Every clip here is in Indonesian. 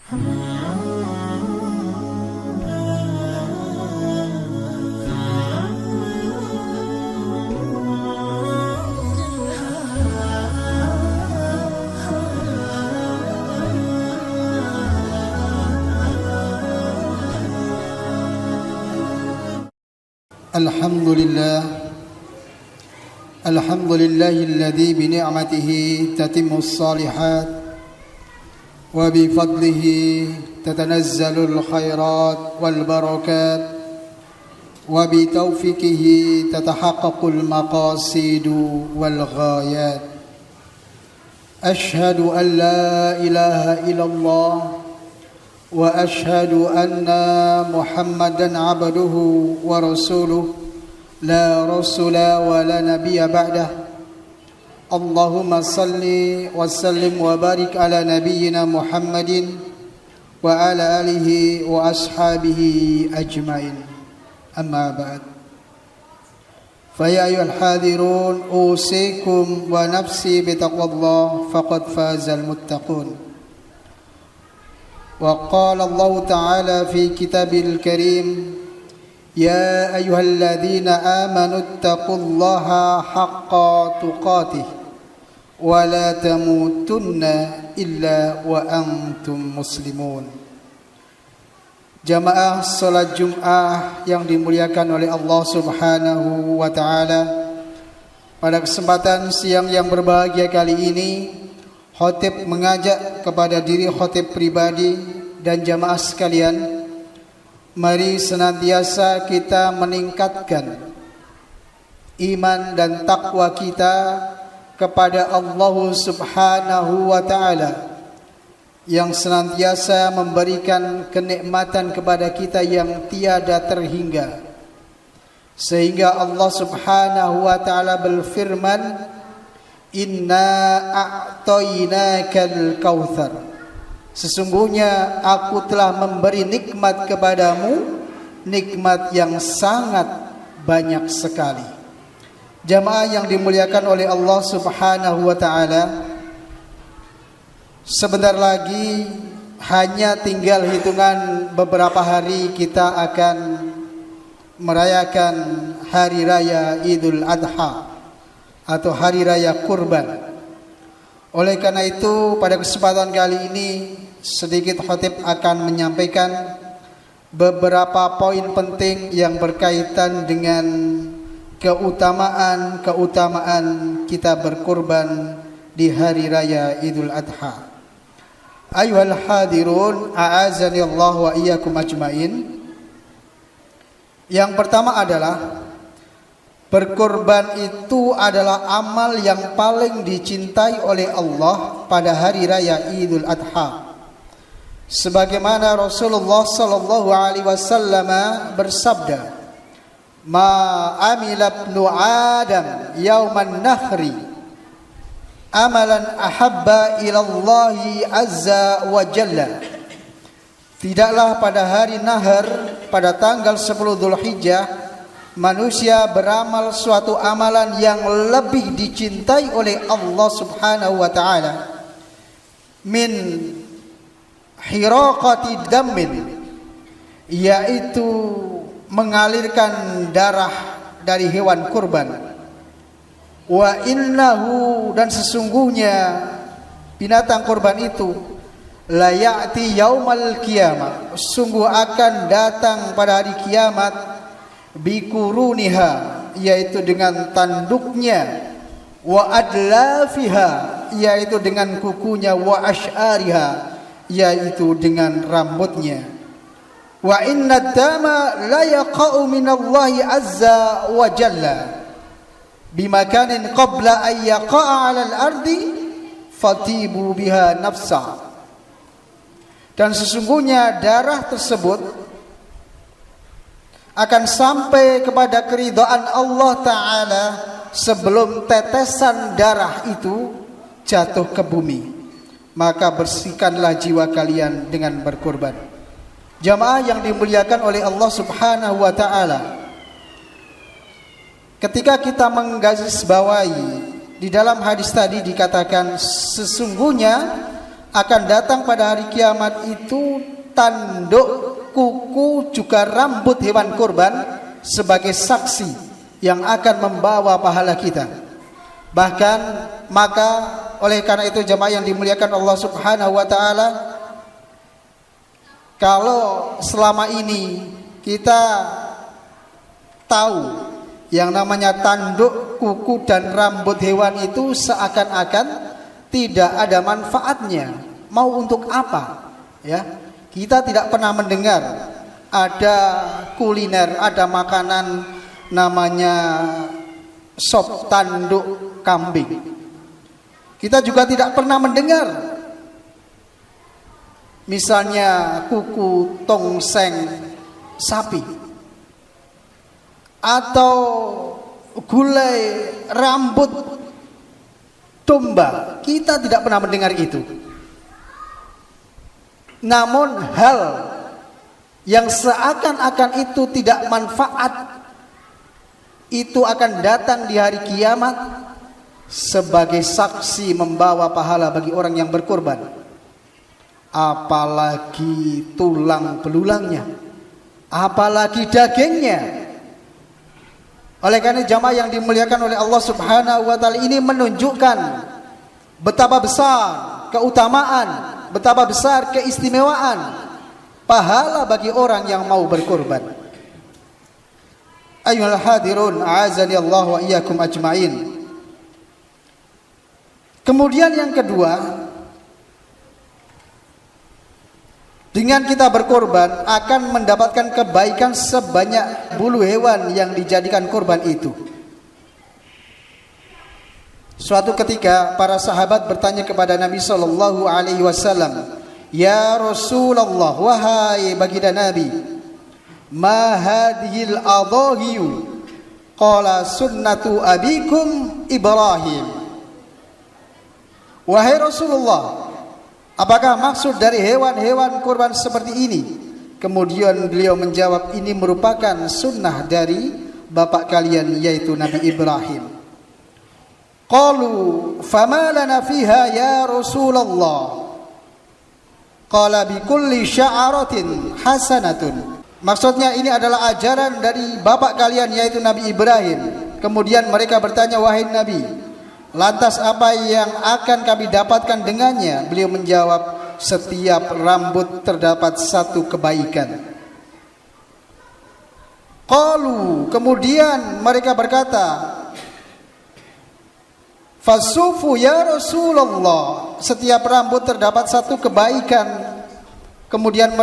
Alhamdulillahilladzi bini'matihi tatimmus shalihat wa bifadlihi tatanazzalul khairat wal barakat wa bitaufiqihi tatahaqqaqul maqasidu wal ghayat. Ashhadu an la ilaha illallah wa ashhadu anna Muhammadan abduhu wa rasuluh la rasula wa la nabiyya ba'dah. Allahumma salli wa sallim wa barik ala nabiyyina Muhammadin wa ala alihi wa ashabihi ajmain. Amma ba'd. Fa ya ayyuhal hadirun usikum wa nafsi bi taqwallah faqad fazal muttaqun. وقال الله تعالى في كتابه الكريم يا أيها الذين آمنوا اتقوا الله حق تقاته ولا تموتن إلا وأنتم مسلمون. Jamaah salat Jumat yang dimuliakan oleh Allah Subhanahu wa taala, pada kesempatan siang yang berbahagia kali ini Khotib mengajak kepada diri khotib pribadi dan jamaah sekalian, mari senantiasa kita meningkatkan iman dan takwa kita kepada Allah Subhanahu wa taala yang senantiasa memberikan kenikmatan kepada kita yang tiada terhingga, sehingga Allah Subhanahu wa taala berfirman, Inna a'tainakal kautsar. Sesungguhnya aku telah memberi nikmat kepadamu, nikmat yang sangat banyak sekali. Jamaah yang dimuliakan oleh Allah Subhanahu wa taala, sebentar lagi hanya tinggal hitungan beberapa hari kita akan merayakan hari raya Idul Adha atau hari raya kurban. Oleh karena itu, pada kesempatan kali ini sedikit khotib akan menyampaikan beberapa poin penting yang berkaitan dengan keutamaan kita berkurban di hari raya Idul Adha. Ayuhal hadirun, a'azani Allah wa iyyakum ajmain. Yang pertama adalah berkorban itu adalah amal yang paling dicintai oleh Allah pada hari raya Idul Adha. Sebagaimana Rasulullah sallallahu alaihi wasallam bersabda, "Ma amila ibnu Adam yauman nahri amalan ahabba ila Allah azza wa jalla." Tidaklah pada hari nahar pada tanggal 10 Dzulhijjah manusia beramal suatu amalan yang lebih dicintai oleh Allah Subhanahu wa taala min hiraqati dammin, yaitu mengalirkan darah dari hewan kurban. Wa innahu, dan sesungguhnya binatang kurban itu la ya'ti yaumal qiyamah, sungguh akan datang pada hari kiamat, bikuruniha, yaitu dengan tanduknya, wa adlafiha, yaitu dengan kukunya, wa ash'ariha, yaitu dengan rambutnya. Wa inna dama la yaqa'u minallahi azza wa jalla bimakanin qabla an yaqa'a 'alal ardi fatibu biha nafsa. Dan sesungguhnya darah tersebut akan sampai kepada keridhaan Allah Ta'ala sebelum tetesan darah itu jatuh ke bumi. Maka bersihkanlah jiwa kalian dengan berkorban. Jamaah yang dimuliakan oleh Allah Subhanahu wa Ta'ala, ketika kita menggarisbawahi di dalam hadis tadi dikatakan sesungguhnya akan datang pada hari kiamat itu tanduk, kuku, juga rambut hewan kurban sebagai saksi yang akan membawa pahala kita. Bahkan maka oleh karena itu jemaah yang dimuliakan Allah Subhanahu wa taala, kalau selama ini kita tahu yang namanya tanduk, kuku dan rambut hewan itu seakan-akan tidak ada manfaatnya, mau untuk apa? Ya, kita tidak pernah mendengar ada kuliner, ada makanan namanya sop tanduk kambing. Kita juga tidak pernah mendengar misalnya kuku tongseng sapi atau gulai rambut domba. Kita tidak pernah mendengar itu. Namun hal yang seakan-akan itu tidak manfaat itu akan datang di hari kiamat sebagai saksi membawa pahala bagi orang yang berkorban. Apalagi tulang belulangnya, apalagi dagingnya. Oleh karena jamaah yang dimuliakan oleh Allah Subhanahu wa taala, ini menunjukkan betapa besar keutamaan, betapa besar keistimewaan pahala bagi orang yang mau berkorban. Ayyuhal hadirun, a'azani Allah wa iyyakum ajmain. Kemudian yang kedua, dengan kita berkorban akan mendapatkan kebaikan sebanyak bulu hewan yang dijadikan korban itu. Suatu ketika para sahabat bertanya kepada Nabi sallallahu alaihi wasallam, "Ya Rasulullah, wahai baginda Nabi, ma hadhil adhahiyu?" Qala sunnatu abikum Ibrahim. Wahai Rasulullah, apakah maksud dari hewan-hewan kurban seperti ini? Kemudian beliau menjawab, ini merupakan sunnah dari bapak kalian yaitu Nabi Ibrahim. Qalu fama lana fiha ya Rasulullah? Qala bi kulli sya'aratin hasanatun. Maksudnya ini adalah ajaran dari bapak kalian yaitu Nabi Ibrahim. Kemudian mereka bertanya, wahai Nabi, lantas apa yang akan kami dapatkan dengannya? Beliau menjawab, setiap rambut terdapat satu kebaikan. Qalu, kemudian mereka berkata, fasufu ya Rasulullah, setiap rambut terdapat satu kebaikan. Kemudian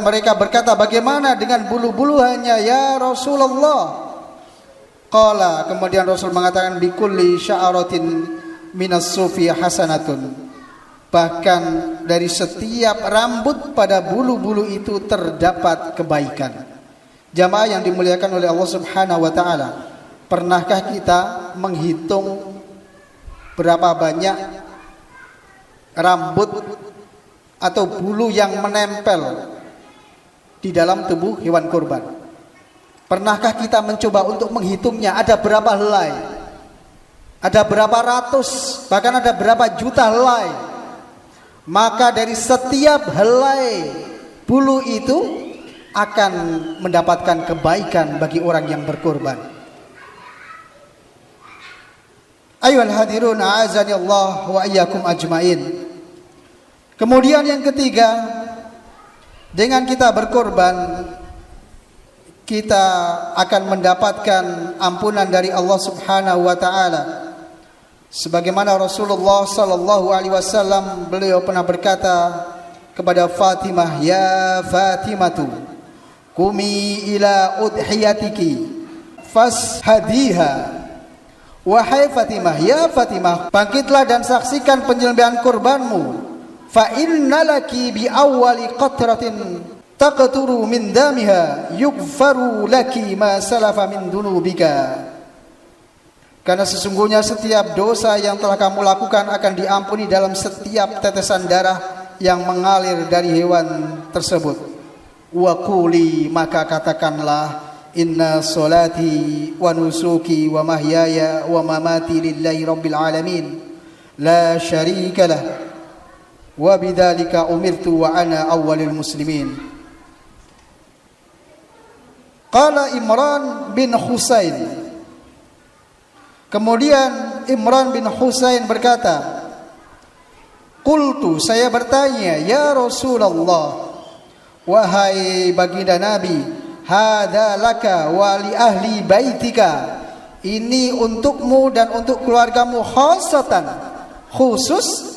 mereka berkata, bagaimana dengan bulu-buluannya ya Rasulullah? Qala, kemudian Rasul mengatakan, bikulli sya'aratin minas sufi hasanatun. Bahkan dari setiap rambut pada bulu-bulu itu terdapat kebaikan. Jamaah yang dimuliakan oleh Allah Subhanahu wa taala, pernahkah kita menghitung berapa banyak rambut atau bulu yang menempel di dalam tubuh hewan kurban? Pernahkah kita mencoba untuk menghitungnya? Ada berapa helai? Ada berapa ratus? Bahkan ada berapa juta helai? Maka dari setiap helai bulu itu akan mendapatkan kebaikan bagi orang yang berkorban. Ayyuhal hadirun, a'azani Allah wa iyyakum ajmain. Kemudian yang ketiga, dengan kita berkorban kita akan mendapatkan ampunan dari Allah Subhanahu wa taala. Sebagaimana Rasulullah sallallahu alaihi wasallam, beliau pernah berkata kepada Fatimah, "Ya Fatimatu, qumi ila udhiyatiki fashhadiha." Wahai Fatimah, ya Fatimah, bangkitlah dan saksikan penyembelihan kurbanmu. Fa innalaki bi awwali qatratin taqturu min damiha yughfaru laki ma salafa min dunubika. Karena sesungguhnya setiap dosa yang telah kamu lakukan akan diampuni dalam setiap tetesan darah yang mengalir dari hewan tersebut. Wa quli, maka katakanlah, inna salati wa nusuki wa mahyaya wa mamati lillahi rabbil alamin la syarika lah wa bidzalika umirtu wa ana awwalul muslimin. Qala Imran bin Husain. Kemudian Imran bin Husain berkata, qultu, saya bertanya, ya Rasulullah, wahai baginda Nabi, hadza laka wa li ahli baitika, ini untukmu dan untuk keluargamu khasatan, khusus,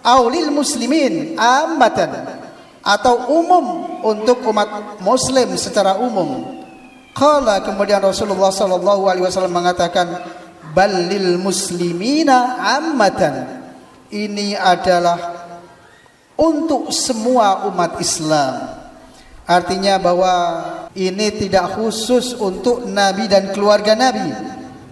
aulil muslimin ammatan, atau umum untuk umat muslim secara umum. Qala, kemudian Rasulullah sallallahu alaihi wasallam mengatakan, balil muslimina ammatan, ini adalah untuk semua umat Islam. Artinya bahwa ini tidak khusus untuk Nabi dan keluarga Nabi,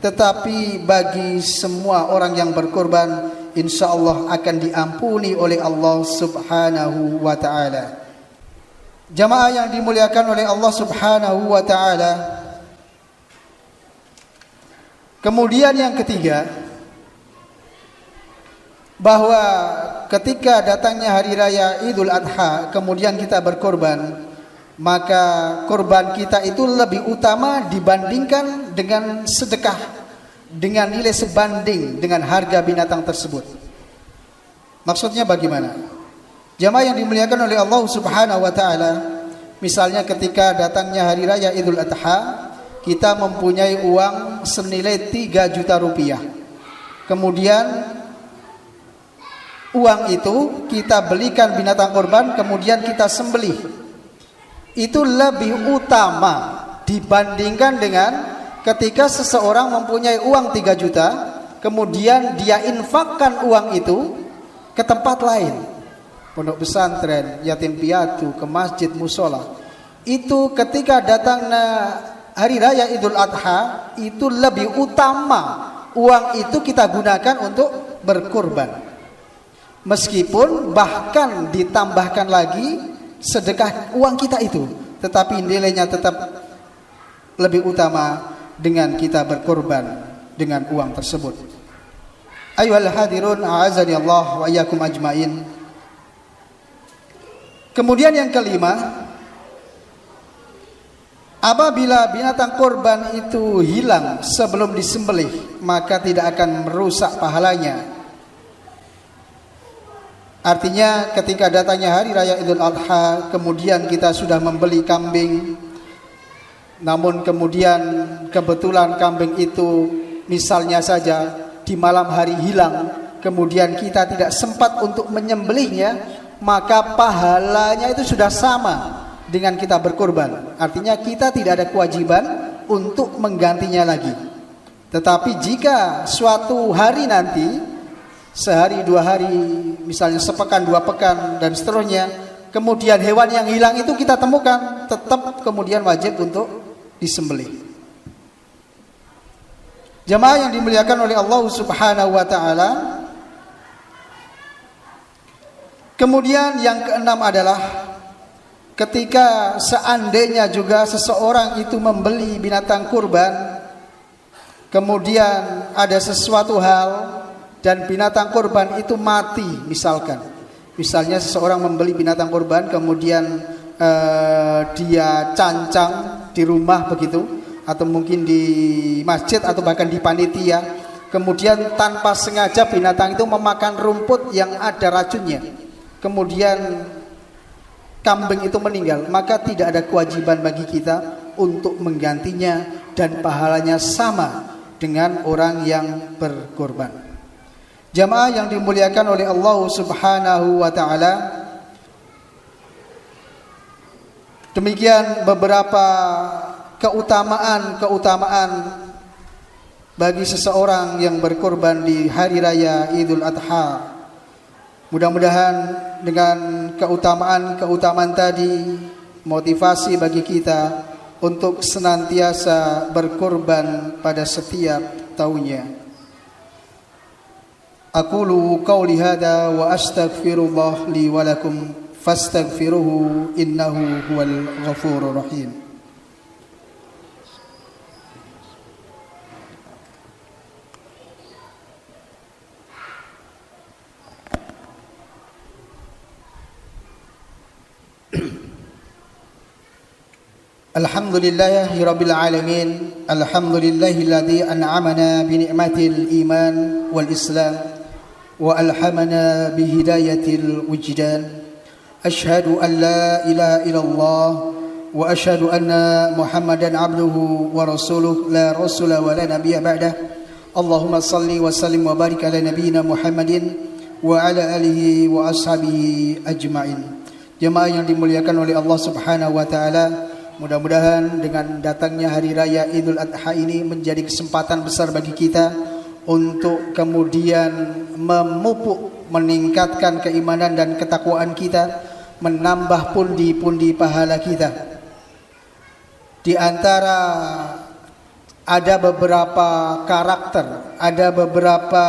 tetapi bagi semua orang yang berkorban, insya Allah akan diampuni oleh Allah subhanahu wa ta'ala. Jamaah yang dimuliakan oleh Allah subhanahu wa ta'ala. Kemudian yang ketiga, bahwa ketika datangnya hari raya Idul Adha, kemudian kita berkorban, maka korban kita itu lebih utama dibandingkan dengan sedekah dengan nilai sebanding dengan harga binatang tersebut. Maksudnya bagaimana? Jamaah yang dimuliakan oleh Allah subhanahu wa ta'ala, misalnya ketika datangnya hari raya Idul Adha, kita mempunyai uang senilai 3 juta rupiah. Kemudian uang itu kita belikan binatang korban, kemudian kita sembelih. Itu lebih utama dibandingkan dengan ketika seseorang mempunyai uang 3 juta, kemudian dia infakkan uang itu ke tempat lain, pondok pesantren, yatim piatu, ke masjid, musola. Itu ketika datangnya hari raya Idul Adha, itu lebih utama uang itu kita gunakan untuk berkorban. Meskipun bahkan ditambahkan lagi sedekah uang kita itu, tetapi nilainya tetap lebih utama dengan kita berkorban dengan uang tersebut. Ayyuhal hadirun, a'azani Allah wa iyyakum ajmain. Kemudian yang kelima, apabila binatang korban itu hilang sebelum disembelih, maka tidak akan merusak pahalanya. Artinya ketika datangnya hari raya Idul Adha, kemudian kita sudah membeli kambing, namun kemudian kebetulan kambing itu misalnya saja di malam hari hilang, kemudian kita tidak sempat untuk menyembelihnya, maka pahalanya itu sudah sama dengan kita berkorban. Artinya kita tidak ada kewajiban untuk menggantinya lagi. Tetapi jika suatu hari nanti, sehari 2 hari, misalnya sepekan 2 pekan dan seterusnya, kemudian hewan yang hilang itu kita temukan, tetap kemudian wajib untuk disembelih. Jamaah yang dimuliakan oleh Allah subhanahu wa ta'ala. Kemudian yang keenam adalah ketika seandainya juga seseorang itu membeli binatang kurban, kemudian ada sesuatu hal dan binatang kurban itu mati, misalnya seseorang membeli binatang kurban, kemudian dia cancang di rumah begitu, atau mungkin di masjid atau bahkan di panitia, kemudian tanpa sengaja binatang itu memakan rumput yang ada racunnya, kemudian kambing itu meninggal, maka tidak ada kewajiban bagi kita untuk menggantinya dan pahalanya sama dengan orang yang berkorban. Jamaah yang dimuliakan oleh Allah subhanahu wa ta'ala, demikian beberapa keutamaan bagi seseorang yang berkorban di hari raya Idul Adha. Mudah-mudahan dengan keutamaan tadi motivasi bagi kita untuk senantiasa berkorban pada setiap tahunnya. Aqulu qawli hadza wa astaghfirullah li wa lakum fastaghfiruhu innahu huwal ghafurur rahim. Alhamdulillahi Rabbil Alamin. Alhamdulillahilladzi an'amana bi ni'matil iman wal islam wa alhamana bi hidayatil wujdan. Asyhadu an la ilaha illallah wa asyhadu anna Muhammadan abduhu wa rasuluh la rasula wa la nabiyya ba'dah. Allahumma salli wa sallim wa barik ala nabiyyina Muhammadin wa ala alihi wa ashabihi ajma'in. Jemaah yang dimuliakan oleh Allah Subhanahu wa taala, mudah-mudahan dengan datangnya hari raya Idul Adha ini menjadi kesempatan besar bagi kita untuk kemudian memupuk, meningkatkan keimanan dan ketakwaan kita, menambah pundi-pundi pahala kita. Di antara ada beberapa karakter, ada beberapa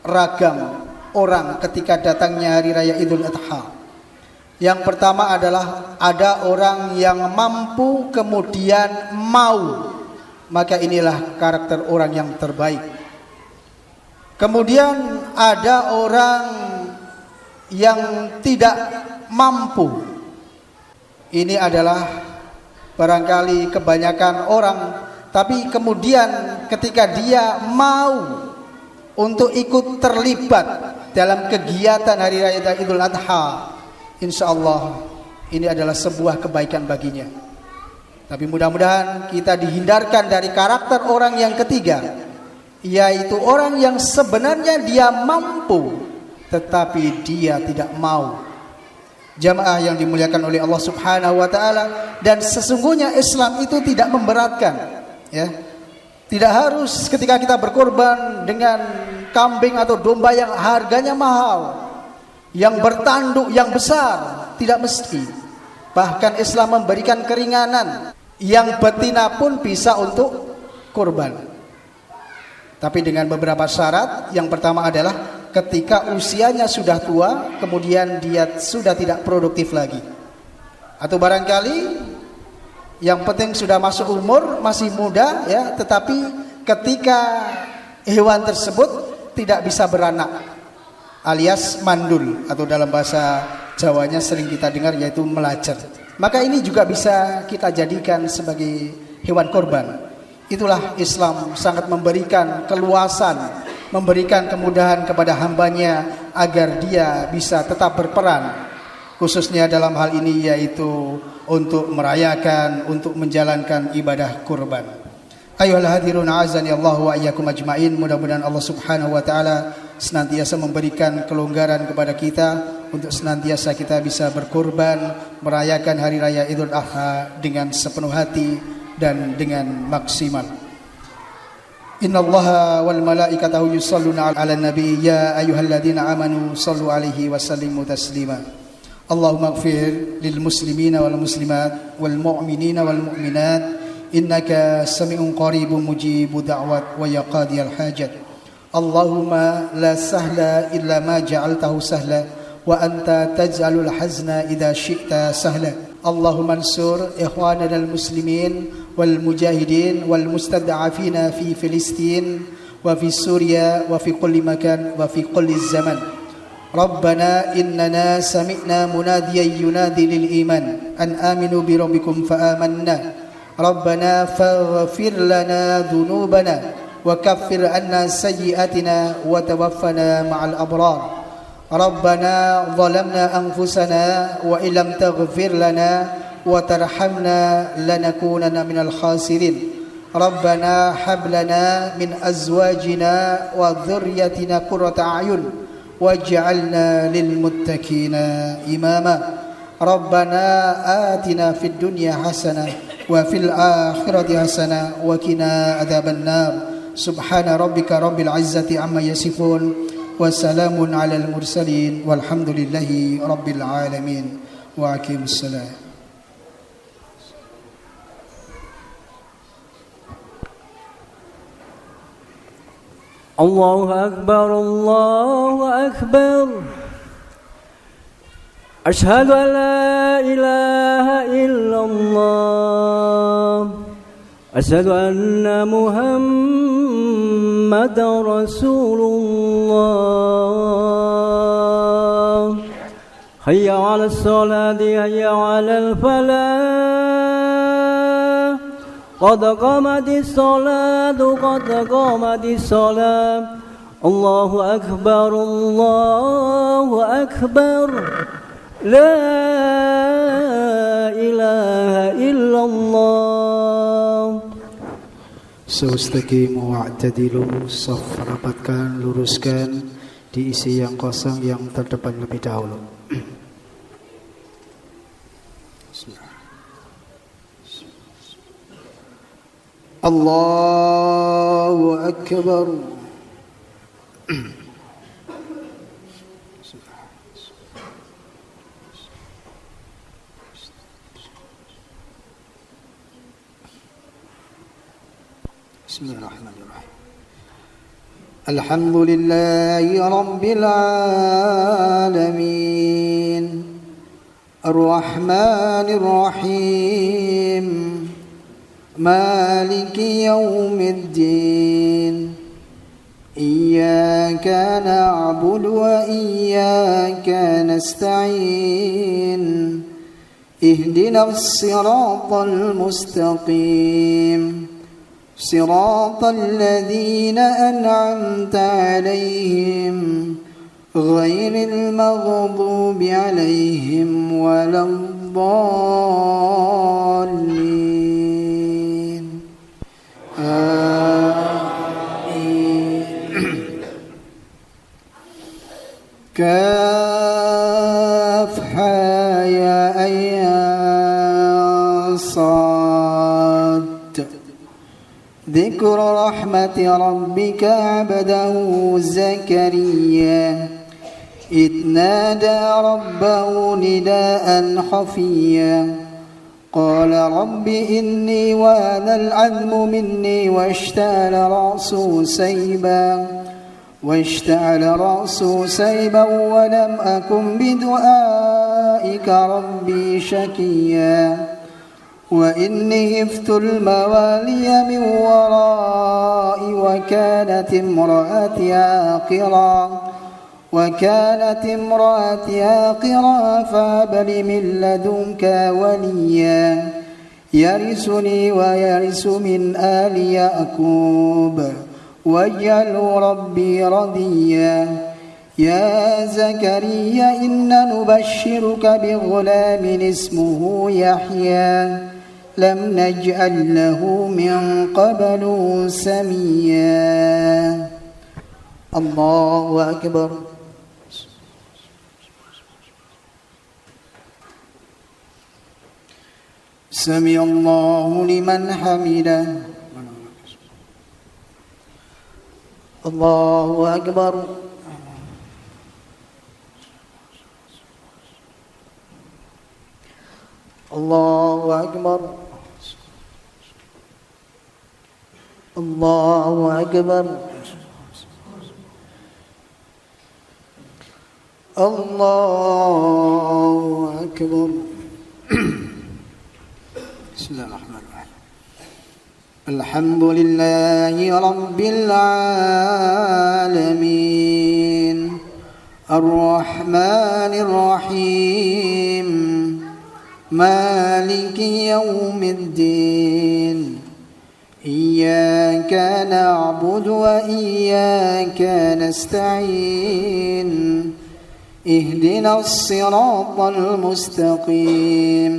ragam orang ketika datangnya hari raya Idul Adha. Yang pertama adalah ada orang yang mampu kemudian mau, maka inilah karakter orang yang terbaik. Kemudian ada orang yang tidak mampu. Ini adalah barangkali kebanyakan orang, tapi kemudian ketika dia mau untuk ikut terlibat dalam kegiatan hari raya Idul Adha, insya Allah ini adalah sebuah kebaikan baginya. Tapi mudah-mudahan kita dihindarkan dari karakter orang yang ketiga, yaitu orang yang sebenarnya dia mampu tetapi dia tidak mau. Jamaah yang dimuliakan oleh Allah Subhanahu wa taala, dan sesungguhnya Islam itu tidak memberatkan, ya. Tidak harus ketika kita berkorban dengan kambing atau domba yang harganya mahal, yang bertanduk yang besar, tidak mesti. Bahkan Islam memberikan keringanan, yang betina pun bisa untuk korban, tapi dengan beberapa syarat. Yang pertama adalah ketika usianya sudah tua, kemudian dia sudah tidak produktif lagi, atau barangkali yang penting sudah masuk umur, masih muda, ya, tetapi ketika hewan tersebut tidak bisa beranak, alias mandul, atau dalam bahasa Jawanya sering kita dengar yaitu melacer, maka ini juga bisa kita jadikan sebagai hewan korban. Itulah Islam sangat memberikan keluasan, memberikan kemudahan kepada hambanya agar dia bisa tetap berperan, khususnya dalam hal ini yaitu untuk merayakan, untuk menjalankan ibadah kurban. Ayuhal hadirun azani Allah wa iyyakum ajmain. Mudah-mudahan Allah Subhanahu wa taala senantiasa memberikan kelonggaran kepada kita untuk senantiasa kita bisa berkurban, merayakan hari raya Idul Adha dengan sepenuh hati dan dengan maksimal. Innallaha wal malaikatahu yusholluna 'alan nabi ya ayyuhalladzina amanu shallu 'alaihi wa sallimu taslima. Allahumma ighfir lil muslimina wal muslimat wal mu'minina wal mu'minat innaka sami'un qaribun mujibu da'wat wa ya qadiyal hajat. Allahumma la sahla illa ma ja'altahu sahla wa anta taj'alul hazna idza syi'ta sahla. Allahumma ansur ikhwanana al muslimin wal mujahidin wal mustad'afina fi Filistin wa fi Suria wa fi kulli makan wa fi kulli zaman. Rabbana innana sami'na munadiyan yunadi lil iman an aminu bi rabbikum fa amanna. Rabbana faghfir lana dhunubana wa kaffir anna sayyi'atina wa tawaffana ma'al abrar. Rabbana zalamna anfusana wa illam taghfir lana wa tarhamna lanakunanna minal khasirin. Rabbana hab lana min azwajina wa dhurriyyatina qurrata a'yun waj'alna lil muttaqina imama. Rabbana atina fid dunya hasanah wa fil akhirati hasanah wa qina adzabannar. Subhana rabbika rabbil izzati amma yasifun wa salamun alal mursalin walhamdulillahi rabbil alamin. Wa aqimus salam. Allahu akbar, Allahu akbar. Asyhadu an la ilaha illallah. Asyhadu anna Muhammadar Rasulullah. 'ala salati, hayya 'alal falah. 'ala salati, hayya 'alal falah. قد قامت الصلاة قد قامت الصلاة الله أكبر الله أكبر لا إله إلا الله. Saustaqimu wa'tadilu, saf rapatkan, luruskan, diisi yang kosong yang terdepan lebih dahulu. Allahu Akbar. Bismillahirrahmanirrahim. Alhamdulillahi Rabbil Alamin, Ar-Rahmanir Rahim, Maliki Yawmiddin, Iyyaka na'budu wa iyyaka nasta'in, Ihdinas siratal mustaqim, صراط الذين أنعمت عليهم غير المغضوب عليهم ولا الضالين آمين. كافها يا أيها صاد ذكر رحمة ربك عبده زكريا إذ نادى ربه نداء خفيا قال رب إني وهن العظم مني واشتعل رأسه سيبا ولم أكن بدعائك ربي شقيا وإني خفت الموالي من ورائي وكانت امرأتي عاقرا فهب لي من لدنك وليا يرثني ويرث من آل يعقوب واجعله ربي رضيا يا زكريا إنا نبشرك بغلام اسمه يحيى لم نجعل له من قبل سميا. الله أكبر. سمع الله لمن حمده. الله أكبر. الله أكبر. الله أكبر. الله أكبر. بسم الله الرحمن الرحيم. الحمد لله رب العالمين الرحمن الرحيم مالك يوم الدين إياك نعبد وإياك نستعين اهدنا الصراط المستقيم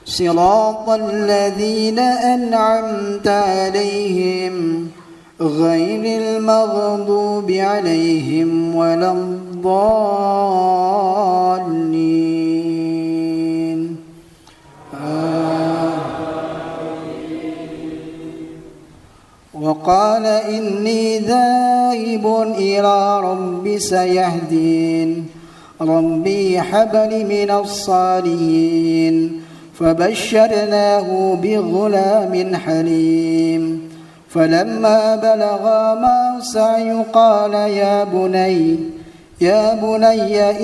صراط الذين أنعمت عليهم غير المغضوب عليهم ولا الضالين. وقال إني ذاهب إلى ربي سيهدين ربي هب لي من الصالحين فبشرناه بغلام حليم فلما بلغ معه السعي قال يا بني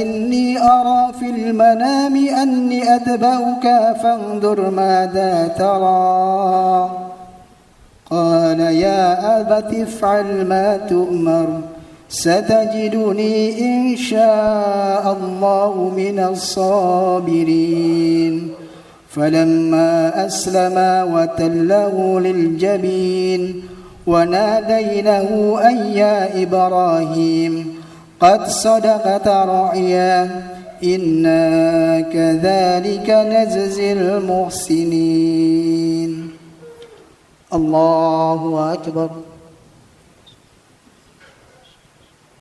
إني أرى في المنام أني أتبعك فانظر ماذا ترى قال يا أبت افعل ما تؤمر ستجدني إن شاء الله من الصابرين فلما أسلما وتله للجبين وناديناه أن يا إبراهيم قد صدقت رؤيا إنا كذلك نجزي المحسنين الله أكبر